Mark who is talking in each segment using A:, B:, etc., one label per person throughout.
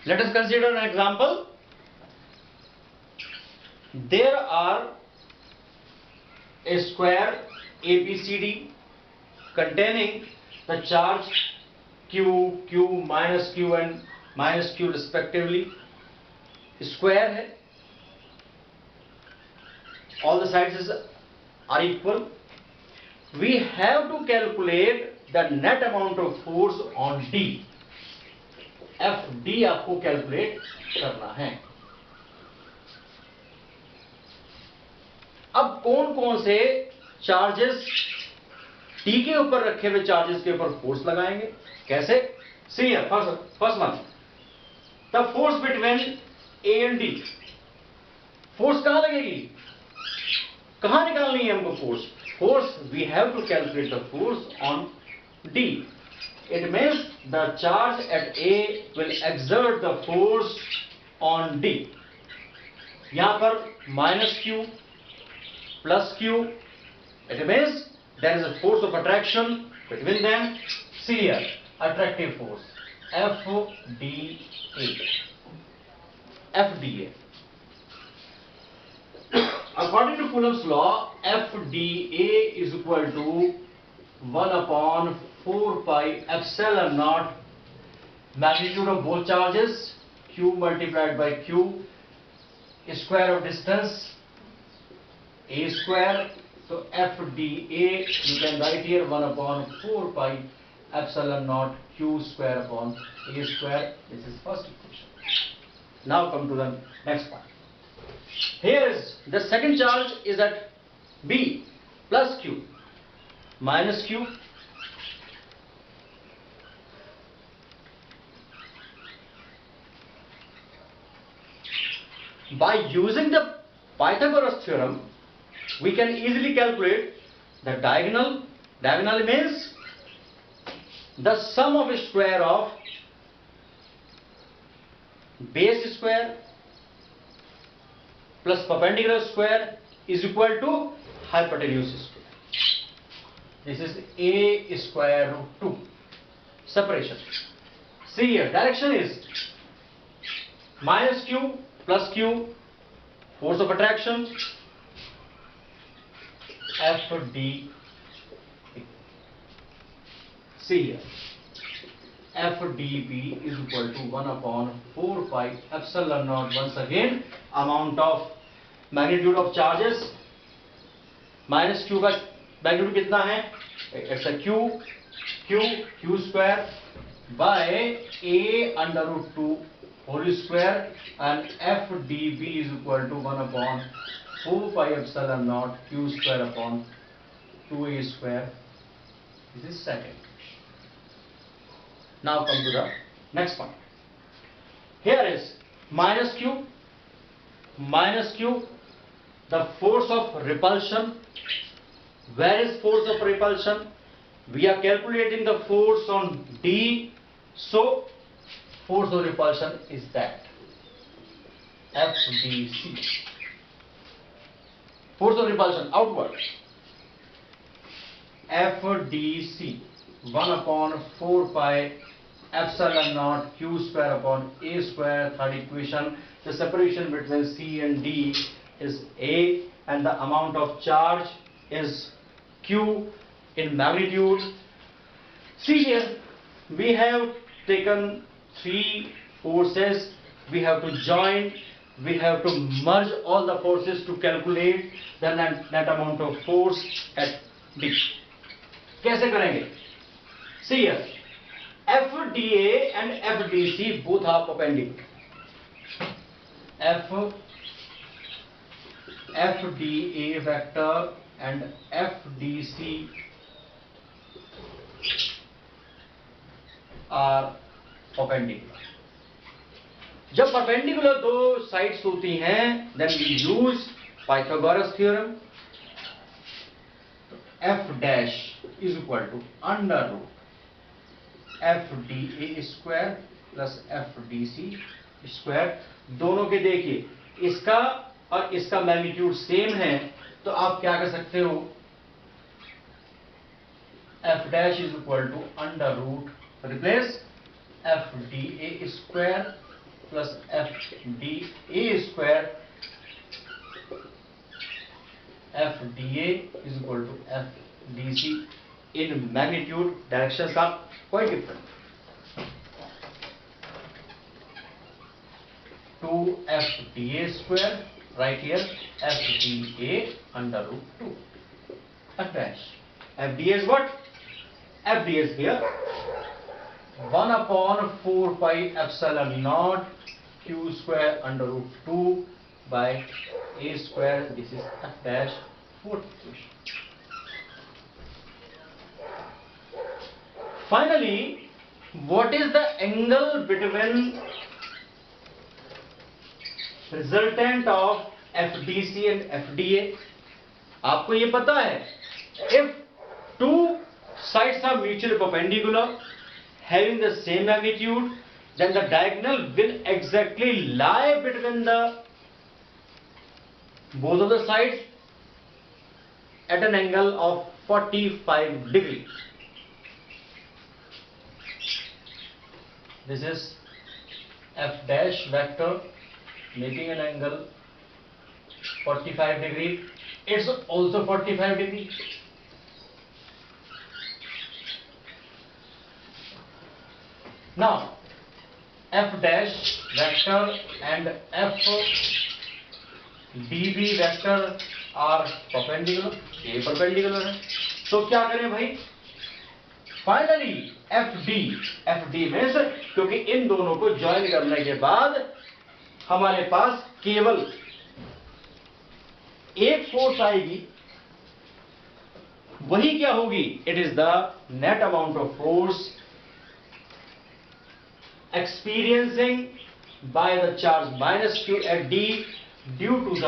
A: Let us consider an example. There are a square ABCD containing the charge Q, Q, minus Q and minus Q respectively. Square है, all the sides are equal. We have to calculate the net amount of force on D. FD आपको calculate करना है. अब कौन कौन से charges T के ऊपर रखे हुए चार्जेस के ऊपर फोर्स लगाएंगे, कैसे? See here, first one, the force between A and D. Force कहां लगेगी, कहां निकालनी है हमको force? Force we have to calculate the force on D. It means the charge at A will exert the force on D. यहां पर minus Q plus Q, it means there is a force of attraction between them. See here, attractive force FDA. FDA. According to Coulomb's law, FDA is equal to 1 upon 4 pi epsilon naught magnitude of both charges, Q multiplied by Q, square of distance A square. So FDA you can write here 1 upon 4 pi epsilon naught Q square upon A square. This is first equation. Now come to the next part. Here is the second charge is at B, plus Q minus Q. By using the Pythagoras theorem, we can easily calculate the diagonal. Diagonal means the sum of a square of base square plus perpendicular square is equal to hypotenuse square. This is A square root 2. Separation. See here, direction is minus Q plus Q, force of attraction, FD. See here, FDB is equal to 1 upon 4 pi epsilon naught. Once again, amount of magnitude of charges. Minus Q का magnitude कितना है? It's a Q square by A under root 2 whole square, and FDB is equal to 1 upon 4 pi epsilon naught Q square upon 2A square. This is second. Now come to the next point. Here is minus Q, the force of repulsion. Where is force of repulsion? We are calculating the force on D, so force of repulsion is that FDC. Force of repulsion outward, FDC 1 upon 4 pi epsilon naught Q square upon A square. Third equation, the separation between C and D is A, and the amount of charge is Q in magnitude. See here, we have taken 3 forces, we have to join, we have to merge all the forces to calculate the net amount of force at D. कैसे करेंगे? See here, FDA and FDC both are perpendicular. FDA vector and FDC are perpendicular. जब perpendicular दो sides होती हैं, then we use Pythagoras theorem. F dash is equal to under root FDA square plus FDC square. दोनों के देखिए, इसका और इसका मैग्नीट्यूड सेम है, तो आप क्या कर सकते हो? F dash is equal to under root, replace FDA square plus FDA square, FDA is equal to FDC. In magnitude, directions are quite different. 2FDA square, right here FDA under root 2 F dash. FDA is what? FDA is here 1 upon 4 pi epsilon naught q square under root 2 by a square. This is F dash, fourth equation. Finally, what is the angle between resultant of FDC and FDA? आपको ये पता है, if two sides are mutually perpendicular having the same magnitude, then the diagonal will exactly lie between the both of the sides at an angle of 45 degrees. This is F dash vector making an angle 45 degree. It's also 45 degree. Now F dash vector and F dB vector are perpendicular. ये perpendicular है. तो क्या करें भाई? Finally FD में से, क्योंकि इन दोनों को ज्वाइन करने के बाद हमारे पास केवल एक फोर्स आएगी. वही क्या होगी? It is the net amount of force experiencing by the charge minus q at D due to the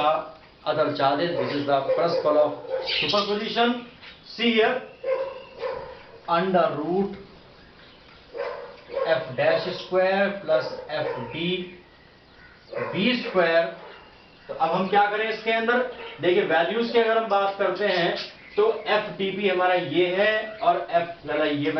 A: other charges. This is the principle of superposition. See here under root F dash square plus FD B square. तो अब हम क्या करें इसके अंदर? देखिए values की अगर हम बात करते हैं तो FDB हमारा ये है और ये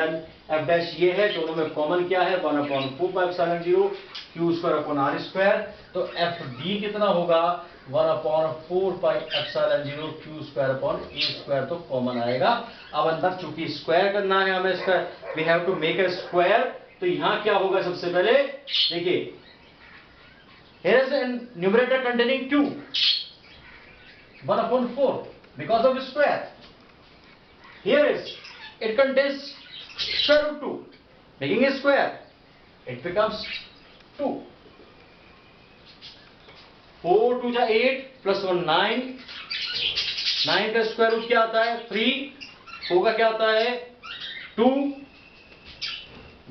A: F dash ये है. दोनों में कॉमन क्या है? 1 upon 4 pi epsilon 0 q square upon r square. तो FD कितना होगा? 1 upon 4 pi epsilon 0 q square upon a square. तो कॉमन आएगा. अब अंदर चूंकि स्क्वायर करना है हमें, square we have to make a square. तो यहां क्या होगा? सबसे पहले देखिए, here is a numerator containing 2, 1 upon 4 because of square. Here is it contains square root 2, making a square. It becomes 2. 4 2 जा 8 plus 1 9. 9 का स्क्वायर रूट क्या आता है? 3. 4 का क्या आता है? 2.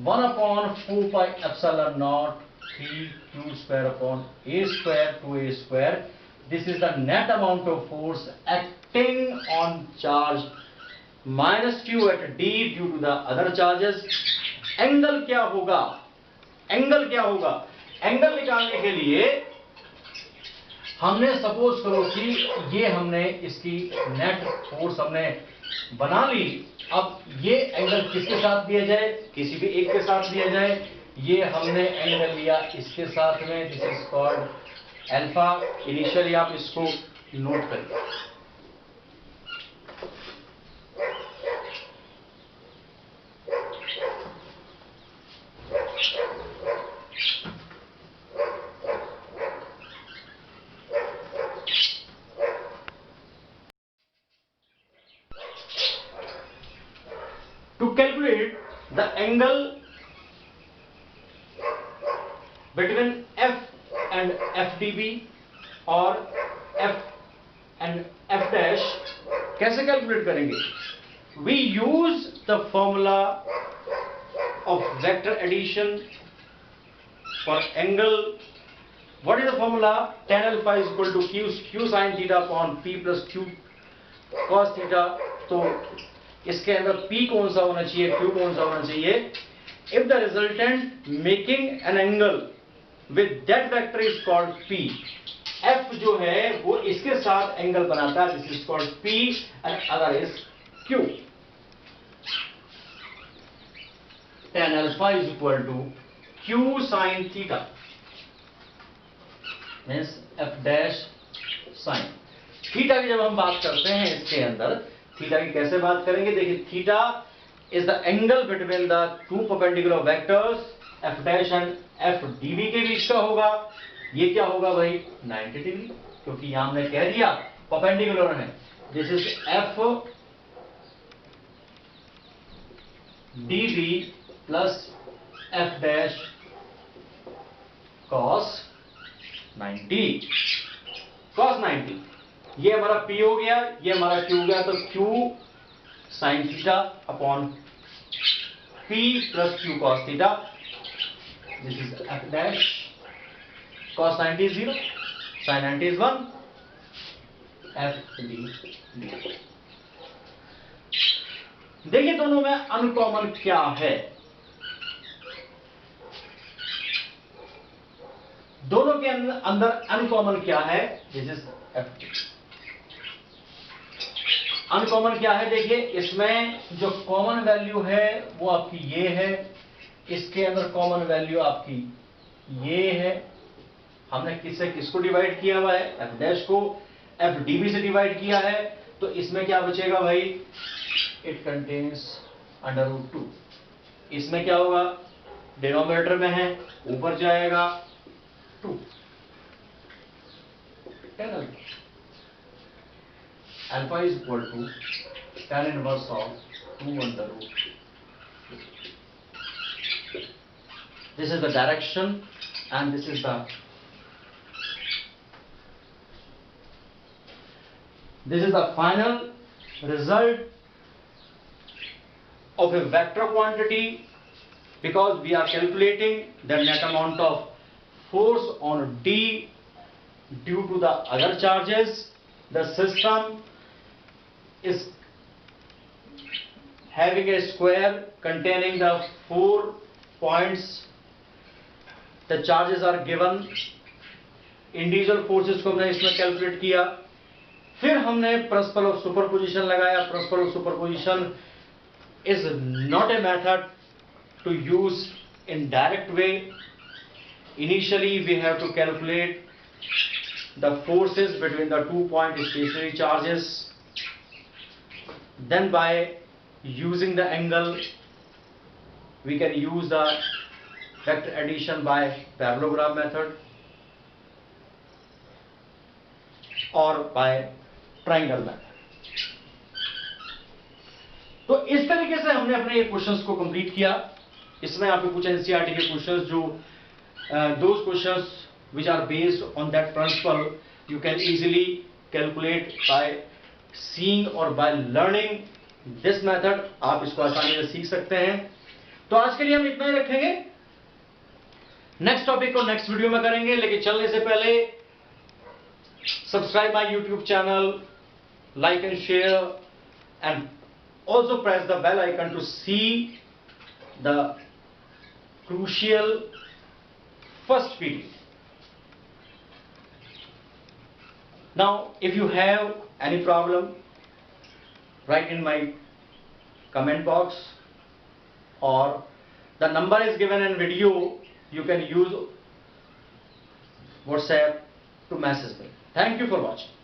A: 1 upon 4 pi epsilon naught 3 q square upon a square to a square. This is the net amount of force acting on charge minus q at D due to the other charges. Angle क्या होगा? Angle क्या होगा? Angle निकालने के लिए हमने suppose करो कि ये हमने इसकी नेट फोर्स हमने बना ली. अब ये एंगल किसके साथ दिया जाए? किसी भी एक के साथ दिया जाए. ये हमने एंगल लिया इसके साथ में. This is called alpha. Initially आप इसको नोट करिए. To calculate the angle between F and FDB or F and F dash, कैसे कैलकुलेट करेंगे? We use the formula of vector addition for angle. What is the formula? Tan alpha is equal to q sin theta upon p plus q cos theta. तो इसके अंदर P कौन सा होना चाहिए? Q कौन सा होना चाहिए? If the resultant making an angle with that vector is called P. F जो है वो इसके साथ एंगल बनाता है. This is called P and other is Q. Tan alpha is equal to Q sin theta. Means F dash sign. Theta की जब हम बात करते हैं इसके अंदर, थीटा की कैसे बात करेंगे, देखिए theta is the angle between the two perpendicular vectors F dash and F dB के बीच का होगा। ये क्या होगा भाई 90 डिग्री, क्योंकि यहां हमने कह दिया परपेंडिकुलर है। This is F dB plus F dash cos 90, cos 90। ये हमारा P हो गया, ये हमारा Q हो गया, तो Q sin theta upon P plus Q cos theta. This is F dash cos 90 is 0, sin 90 is 1, F D. देखिए दोनों में अनकॉमन क्या है, दोनों के अंदर अनकॉमन क्या है, this is F D. Uncommon क्या है, देखिए इसमें जो कॉमन वैल्यू है वो आपकी ये है, इसके अंदर कॉमन वैल्यू आपकी ये है। हमने किससे किसको डिवाइड किया हुआ है, एफ डैश को एफ डीबी से डिवाइड किया है, तो इसमें क्या बचेगा भाई, इट कंटेन्स √2। इसमें क्या होगा, डिनोमिनेटर में है, ऊपर जाएगा 2, alpha is equal to tan inverse of 2 √2. This is the direction and this is the final result of a vector quantity, because we are calculating the net amount of force on D due to the other charges. The system is having a square containing the 4 points. The charges are given, individual forces को हमने इसमें calculate किया, फिर हमने principle of superposition लगाया। Principle of superposition is not a method to use in direct way. Initially we have to calculate the forces between the 2 point stationary charges, then by using the angle we can use the vector addition by parallelogram method or by triangle method। तो इस तरीके से हमने अपने ये questions को complete किया। इसमें आपको कुछ एनसीईआरटी के क्वेश्चंस, जो those questions which are based on that principle you can easily calculate by seeing or by learning this method। आप इसको आसानी से सीख सकते हैं। तो आज के लिए हम इतना ही रखेंगे, नेक्स्ट टॉपिक को नेक्स्ट वीडियो में करेंगे। लेकिन चलने से पहले subscribe my YouTube channel, like and share and also press the bell icon to see the crucial first video. Now if you have any problem, write in my comment box, or the number is given in video. You can use WhatsApp to message me. Thank you for watching.